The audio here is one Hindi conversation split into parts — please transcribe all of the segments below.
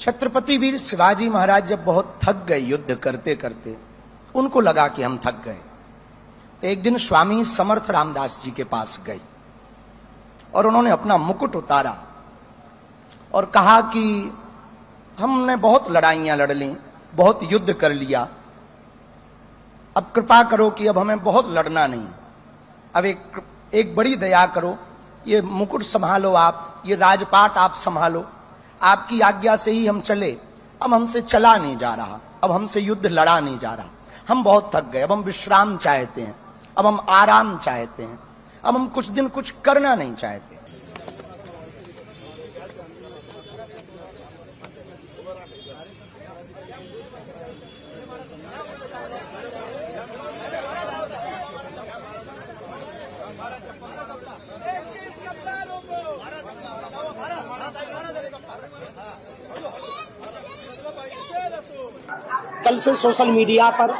छत्रपति वीर शिवाजी महाराज जब बहुत थक गए युद्ध करते करते, उनको लगा कि हम थक गए, तो एक दिन स्वामी समर्थ रामदास जी के पास गए और उन्होंने अपना मुकुट उतारा और कहा कि हमने बहुत लड़ाइयां लड़ ली, बहुत युद्ध कर लिया, अब कृपा करो कि अब हमें बहुत लड़ना नहीं, अब एक बड़ी दया करो, ये मुकुट संभालो आप, ये राजपाट आप संभालो, आपकी आज्ञा से ही हम चले, अब हमसे चला नहीं जा रहा, अब हमसे युद्ध लड़ा नहीं जा रहा, हम बहुत थक गए, अब हम विश्राम चाहते हैं, अब हम आराम चाहते हैं, अब हम कुछ दिन कुछ करना नहीं चाहते। कल से सोशल मीडिया पर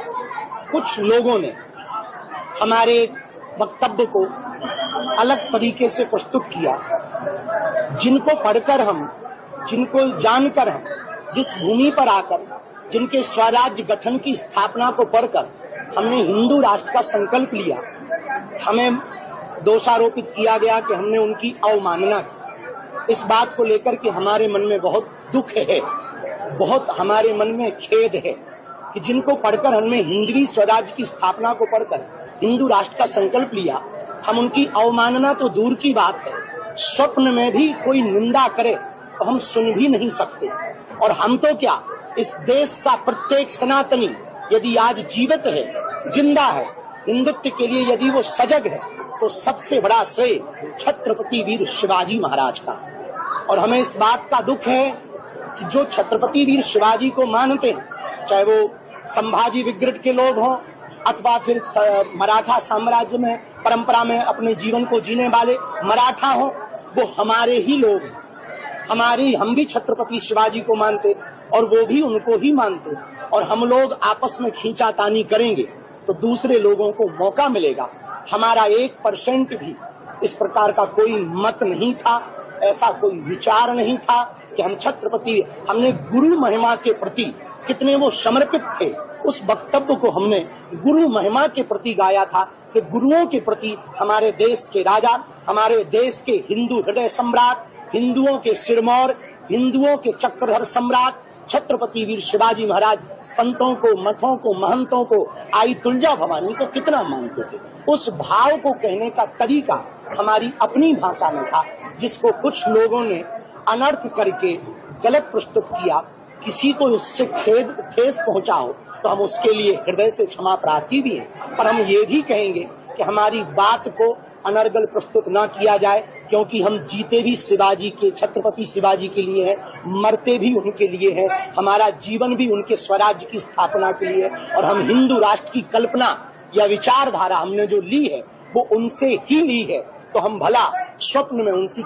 कुछ लोगों ने हमारे वक्तव्य को अलग तरीके से प्रस्तुत किया, जिनको पढ़कर हम, जिनको जानकर हम, जिस भूमि पर आकर, जिनके स्वराज्य गठन की स्थापना को पढ़कर हमने हिंदू राष्ट्र का संकल्प लिया, हमें दोषारोपित किया गया कि हमने उनकी अवमानना की। इस बात को लेकर के हमारे मन में बहुत दुख है, बहुत हमारे मन में खेद है कि जिनको पढ़कर हमने हिंदवी स्वराज्य की स्थापना को पढ़कर हिंदू राष्ट्र का संकल्प लिया, हम उनकी अवमानना तो दूर की बात है, स्वप्न में भी कोई निंदा करे तो हम सुन भी नहीं सकते। और हम तो क्या, इस देश का प्रत्येक सनातनी यदि आज जीवित है, जिंदा है, हिंदुत्व के लिए यदि वो सजग है, तो सबसे बड़ा श्रेय छत्रपति वीर शिवाजी महाराज का। और हमें इस बात का दुख है कि जो छत्रपति वीर शिवाजी को मानते हैं, चाहे वो संभाजी विग्रह के लोग हों अथवा फिर मराठा साम्राज्य में परंपरा में अपने जीवन को जीने वाले मराठा हों, वो हमारे ही लोग हैं। हम भी छत्रपति शिवाजी को मानते और वो भी उनको ही मानते, और हम लोग आपस में खींचातानी करेंगे तो दूसरे लोगों को मौका मिलेगा। हमारा 1% भी इस प्रकार का कोई मत नहीं था, ऐसा कोई विचार नहीं था कि हम छत्रपति, हमने गुरु महिमा के प्रति कितने वो समर्पित थे, उस वक्तव्य को हमने गुरु महिमा के प्रति गाया था कि गुरुओं के प्रति हमारे देश के राजा, हमारे देश के हिंदू हृदय सम्राट, हिंदुओं के सिरमौर, हिंदुओं के चक्रधर सम्राट छत्रपति वीर शिवाजी महाराज संतों को, मठों को, महंतों को, आई तुलजा भवानी को कितना मानते थे। उस भाव को कहने का तरीका हमारी अपनी भाषा में था, जिसको कुछ लोगों ने अनर्थ करके गलत प्रस्तुत किया। किसी को उससे ठेस पहुंचा हो तो हम उसके लिए हृदय से क्षमा प्रार्थी भी हैं, पर हम ये भी कहेंगे कि हमारी बात को अनर्गल प्रस्तुत ना किया जाए, क्योंकि हम जीते भी शिवाजी के, छत्रपति शिवाजी के लिए हैं, मरते भी उनके लिए हैं, हमारा जीवन भी उनके स्वराज्य की स्थापना के लिए, और हम हिंदू राष्ट्र की कल्पना या विचारधारा हमने जो ली है वो उनसे ही ली है, तो हम भला स्वप्न में उनसे